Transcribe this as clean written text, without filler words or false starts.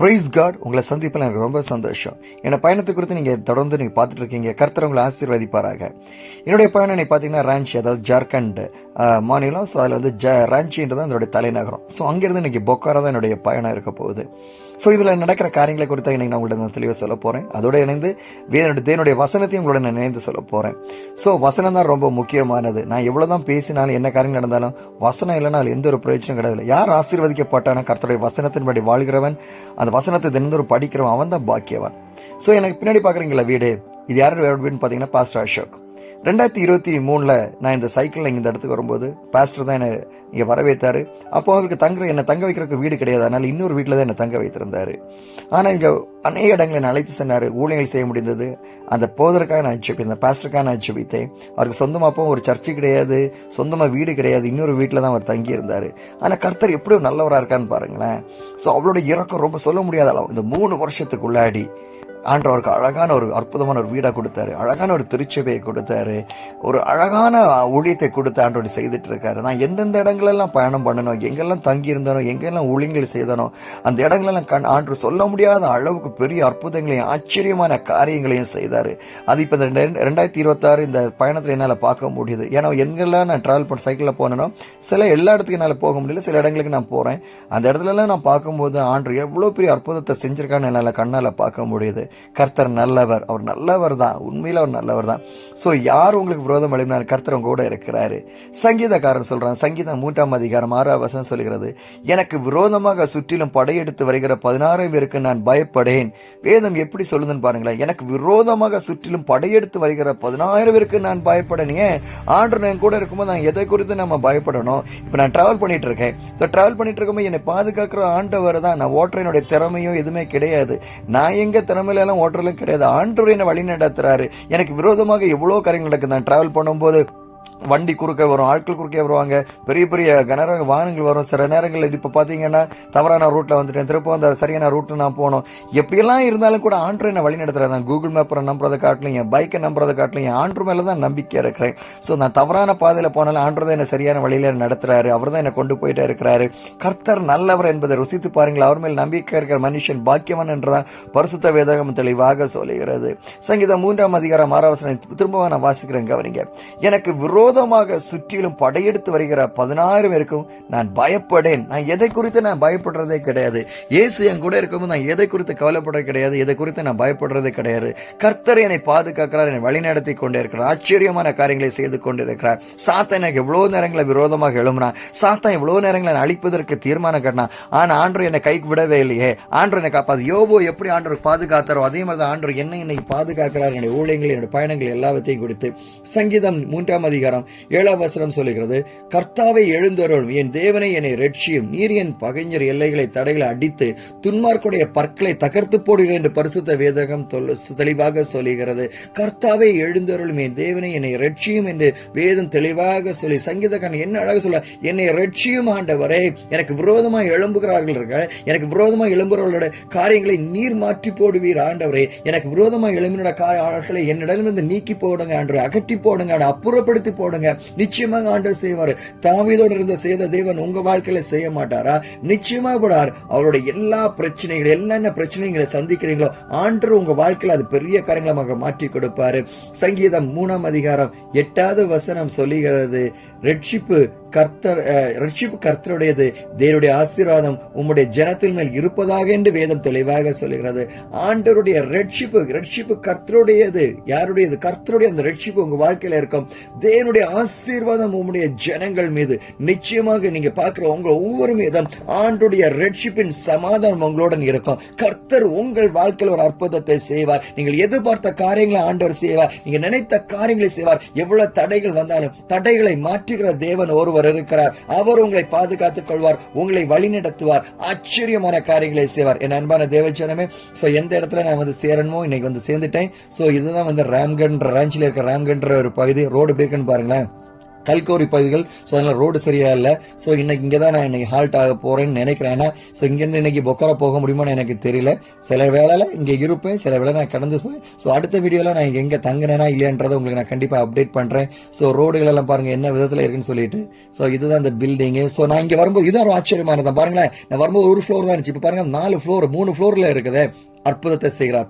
Price God. உங்களை சந்திப்பில் எனக்கு ரொம்ப சந்தோஷம். என்னோட பயணத்தை குறித்து நீங்கள் தொடர்ந்து பார்த்துட்டு இருக்கீங்க. கர்த்தர் உங்களை ஆசீர்வதிப்பாராக. என்னுடைய பயணம் பார்த்தீங்கன்னா ராஞ்சி, அதாவது ஜார்க்கண்ட் மாநிலம். ஸோ அதில் வந்து ராஞ்சின்றது அதனுடைய தலைநகரம். ஸோ அங்கிருந்து இன்னைக்கு பொக்காரா தான் என்னுடைய பயணம் இருக்க போகுது. ஸோ இதில் நடக்கிற காரியங்களை குறித்து இன்னைக்கு நான் உங்கள்கிட்ட நான் தெளிவாக சொல்ல போகிறேன். அதோட இணைந்து தேவனுடைய வசனத்தையும் உங்களோட நான் இணைந்து சொல்ல போகிறேன். ஸோ வசனம் தான் ரொம்ப முக்கியமானது. நான் எவ்வளோதான் பேசினாலும் என்ன காரியம் நடந்தாலும் வசனம் இல்லைன்னா எந்த ஒரு பிரச்சனையும் கிடையாது. யார் ஆசீர்வதிக்கப்பட்டான கர்த்தருடைய வசனத்தின்படி வாழ்கிறவன், அந்த வசனத்தை தினந்தோறும் படிக்கிறவன், அவன் தான் பாக்கியவன். ஸோ எனக்கு பின்னாடி பார்க்குறீங்களா வீடு, இது யாரோட வீடுன்னு பார்த்தீங்கன்னா பாஸ்டர் அசோக். 2023 நான் இந்த சைக்கிளில் இந்த இடத்துக்கு வரும்போது பாஸ்டர் தான் என்னை இங்கே வரவேற்றாரு. அப்போ அவருக்கு என்னை தங்க வைக்கிறதுக்கு வீடு கிடையாது, அதனால இன்னொரு வீட்டில் தான் என்னை தங்க வைத்திருந்தாரு. ஆனால் இங்கே அநேக இடங்களை நான் அழைத்து சென்னார். ஊழியர்கள் செய்ய முடிந்தது. அந்த போதற்காக நான் அச்சபித்தேன், பாஸ்டருக்காக நான் அச்சபித்தேன். அவருக்கு சொந்தமாக ஒரு சர்ச்சு கிடையாது, சொந்தமாக வீடு கிடையாது, இன்னொரு வீட்டில் தான் அவர் தங்கி இருந்தார். ஆனால் கர்த்தர் எப்படியும் நல்லவராக இருக்கான்னு பாருங்களேன். ஸோ அவளோட இறக்கம் ரொம்ப சொல்ல முடியாத அளவு. இந்த 3 வருஷத்துக்குள்ளாடி ஆண்டவருக்கு அழகான ஒரு அற்புதமான ஒரு வீடை கொடுத்தாரு, அழகான ஒரு திருச்சபையை கொடுத்தாரு, ஒரு அழகான ஊழியத்தை கொடுத்து ஆண்டோடு செய்துட்டு இருக்காரு. நான் எந்தெந்த இடங்களெல்லாம் பயணம் பண்ணணும், எங்கெல்லாம் தங்கி இருந்தனோ, எங்கெல்லாம் ஊழியங்கள் செய்தனோ, அந்த இடங்களெல்லாம் ஆண்டு சொல்ல முடியாத அளவுக்கு பெரிய அற்புதங்களையும் ஆச்சரியமான காரியங்களையும் செய்தாரு. அது இப்ப 2026 இந்த பயணத்துல என்னால பார்க்க முடியுது. ஏன்னா எங்கெல்லாம் நான் டிராவல் பண்ண சைக்கிள்ல போனேனோ எல்லா இடத்துக்கும் என்னால போக முடியல, சில இடங்களுக்கு நான் போறேன். அந்த இடத்துல எல்லாம் நான் பார்க்கும்போது ஆண்டு எவ்வளவு பெரிய அற்புதத்தை செஞ்சிருக்கான்னு என்னால கண்ணால பார்க்க முடியுது. கர்த்தர் நல்லவர், அவர் நல்லவர் தான், உண்மையில அவர் நல்லவர் தான். சோ யார் உங்களுக்கு விரோதம் எழுப்பினாலும் கர்த்தர் உங்க கூட இருக்கிறாரு. சங்கீதக்காரன் சொல்றான், சங்கீதம் 3ஆம் அதிகாரம் 6ஆம் வசனம் சொல்கிறது, எனக்கு விரோதமாக சுற்றிலும் படையெடுத்து வருகிற 16 பேருக்கு நான் பயப்படேன். வேதம் எப்படி சொல்லுதுன்னு பாருங்களேன். எனக்கு விரோதமாக சுற்றிலும் படையெடுத்து வருகிற 16 பேருக்கு நான் பயப்படேன். ஏன்? ஆண்டவர் என் கூட இருக்கும்போது நான் எதை குறித்து நம்ம பயப்படணும்? இப்ப நான் டிராவல் பண்ணிட்டு இருக்கேன். டிராவல் பண்ணிட்டு இருக்கும்போது என்னை பாதுகாக்கிற ஆண்டவர் தான். நான் ஓட்டுறனுடைய திறமையும் எதுவுமே கிடையாது, நான் எங்க திறமையில ஓட்டலும் கிடையாது. ஆண்டவர் என்ன வழி நடத்துறாரு. எனக்கு விரோதமாக எவ்வளவு காரியங்கள் நடக்குது. நான் டிராவல் பண்ணும்போது வண்டி குறுக்க வரும், ஆட்கள் குறுக்கே வருவாங்க, பெரிய பெரிய கனரக வாகனங்கள் வரும். சில நேரங்களில் இப்ப பாத்தீங்கன்னா தவறான ரூட்ல வந்துட்டேன், திருப்ப அந்த சரியான ரூட்ல நான் போனோம். எப்படியெல்லாம் இருந்தாலும் கூட ஆண்டவர் என்ன வழி நடத்துறாரு. கூகுள் மேப் நம்புறதை காட்டிலும், என் பைக்கை நம்புறதை காட்டிலும் என் ஆண்டவர் மேலதான் நம்பிக்கை இருக்கிறேன். சோ நான் தவறான பாதையில போனாலும் ஆண்டவர் தான் என்ன சரியான வழியில நடத்துறாரு, அவர் தான் என்ன கொண்டு போயிட்டே இருக்கிறாரு. கர்த்தர் நல்லவர் என்பதை ருசித்து பாருங்கள். அவர் மேல் நம்பிக்கை இருக்கிற மனுஷன் பாக்கியவன் என்றுதான் பரிசுத்த வேதகம் தெளிவாக சொல்லுகிறது. சங்கீதம் 3ஆம் அதிகாரம் 6ஆம் வசனம் திரும்ப நான் வாசிக்கிறேன், கவனிங்க. எனக்கு விரோதமாக சுற்றிலும் படையெடுத்து வருகிற 16 பேருக்கும் நான் பயப்படேன். நான் எதை குறித்து நான் பயப்படுறதே கிடையாது. இயேசு என் கூட இருக்கும்போது நான் எதை குறித்து கவலைப்படுறது கிடையாது, எதை குறித்து நான் பயப்படுறதே கிடையாது. கர்த்தர் என்னை பாதுகாக்கிறார், என்னை வழிநடத்தி கொண்டே இருக்கிறார், ஆச்சரியமான காரியங்களை செய்து கொண்டிருக்கிறார். சாத்தான் எனக்கு எவ்வளவு நேரங்களை விரோதமாக எழும்பினா, சாத்தான் எவ்வளவு நேரங்களை அழிப்பதற்கு தீர்மானம் கட்டினான். ஆனா ஆண்டவர் என்னை கைக்கு விடவே இல்லையே. ஆண்டவர் என்னை காப்பாது. யோபோ எப்படி ஆண்டவர் பாதுகாத்தாரோ அதே மாதிரி தான் ஆண்டவர் என்னை பாதுகாக்கிறார். என்னுடைய ஊழியங்கள், என்னுடைய பயணங்கள் எல்லாத்தையும் கொடுத்து. சங்கீதம் 3ஆம் அதிகாரம் 7ஆம் வசனம் சொல்லுகிறது, கர்த்தாவை எழுந்தருளும், என் தேவனை என்னை ரட்சியும், நீர் என் பகைஞர் எல்லைகளை தடைகளை அடித்து துன்மார்க்குடைய பற்களை தகர்த்து போடுகிறேன் என்று பரிசுத்த வேதகம் தெளிவாக சொல்லுகிறது. கர்த்தாவை எழுந்தருளும், என் தேவனை என்னை ரட்சியும் என்று வேதம் தெளிவாக சொல்லி சங்கீதக்காரன் என்ன அழகாக சொல்ல, என்னை ரட்சியும் ஆண்டவரே. எனக்கு விரோதமாக எழும்புகிறார்கள் இருக்க, எனக்கு விரோதமாக எழும்புகிறவர்களோட காரியங்களை நீர் மாற்றி போடுவீர் ஆண்டவரே. எனக்கு விரோதமாக எழும்பினோட காரியங்களை என்னிடமிருந்து நீக்கி போடுங்க ஆண்டவரே, அகற்றி போடுங்க, அப்புறப்படுத்தி போடுங்க. நிச்சயமாக ஆண்டவர் செய்வார். தாவீதோடு இருந்த செய்த தேவன் உங்க வாழ்க்கையில செய்ய மாட்டாரா? நிச்சயமாக போடார். அவருடைய எல்லா பிரச்சனைகள், என்னென்ன பிரச்சனைகளை சந்திக்கிறீங்களோ ஆண்டவர் உங்க வாழ்க்கையில அது பெரிய காரியங்களாக மாற்றி கொடுப்பாரு. சங்கீதம் 3ஆம் அதிகாரம் 8ஆவது வசனம் சொல்லுகிறது, ரட்சிப்பு கர்த்தருடையது, தேவனுடைய ஆசீர்வாதம் உம்முடைய ஜனத்தின் மேல் இருப்பதாக என்று வேதம் தெளிவாக சொல்லுகிறது. ஆண்டவருடைய ரட்சிப்பு கர்த்தருடையது. யாருடையது? கர்த்தருடைய அந்த ரட்சிப்பு உங்க வாழ்க்கையில இருக்கும். தேவனுடைய ஆசீர்வாதம் உம்முடைய ஜனங்கள் மீது நிச்சயமாக நீங்க பார்க்கிற உங்க ஒவ்வொரு மீதும் ஆண்டுடைய ரட்சிப்பின் சமாதானம் உங்களுடன் இருக்கும். கர்த்தர் உங்கள் வாழ்க்கையில் ஒரு அற்புதத்தை செய்வார். நீங்கள் எதிர்பார்த்த காரியங்களை ஆண்டவர் செய்வார். நீங்க நினைத்த காரியங்களை செய்வார். எவ்வளவு தடைகள் வந்தாலும் தடைகளை மாற்றுகிற தேவன் ஒருவர் இருக்கிறார். அவர் உங்களை பாதுகாத்துக் கொள்வார், உங்களை வழிநடத்துவார், ஆச்சரியமான காரியங்களை செய்வார். என் அன்பான தேவஜனமே, சோ எந்த இடத்துல நான் வந்து சேரணுமோ இன்னைக்கு சேர்ந்துட்டேன். சோ இதுதான் ராம்கண்ட், ராஞ்சில இருக்க ராம்கண்ட் ஒரு பகுதி. ரோடு எப்படி இருக்குன்னு பாருங்களேன். கல்கோரி பகுதிகள். ஸோ அதனால ரோடு சரியா இல்லை. ஸோ இன்னைக்கு இங்கே தான் நான் இன்னைக்கு ஹால்ட் ஆக போறேன்னு நினைக்கிறேன். ஏன்னா ஸோ இங்கேருந்து இன்னைக்கு பொக்காரோ போக முடியுமான்னு எனக்கு தெரியல. சில வேளையில இங்கே இருப்பேன், சில வேளை நான் கடந்து போய். ஸோ அடுத்த வீடியோவில் நான் எங்கே தங்கினேனா இல்லையான்றதை உங்களுக்கு நான் கண்டிப்பாக அப்டேட் பண்ணுறேன். ஸோ ரோடுகள் எல்லாம் பாருங்க என்ன விதத்தில் இருக்குன்னு சொல்லிட்டு. ஸோ இதுதான் இந்த பில்டிங்கு. ஸோ நான் இங்கே வரும்போது இதுதான் ஒரு ஆச்சரியமானதான் பாருங்களேன். நான் வரும்போது ஒரு ஃப்ளோர் தான் இருந்துச்சு. இப்போ பாருங்க 4 ஃப்ளோர் 3 ஃப்ளோர்ல இருக்குது. அற்புதத்தை செய்கிறார்.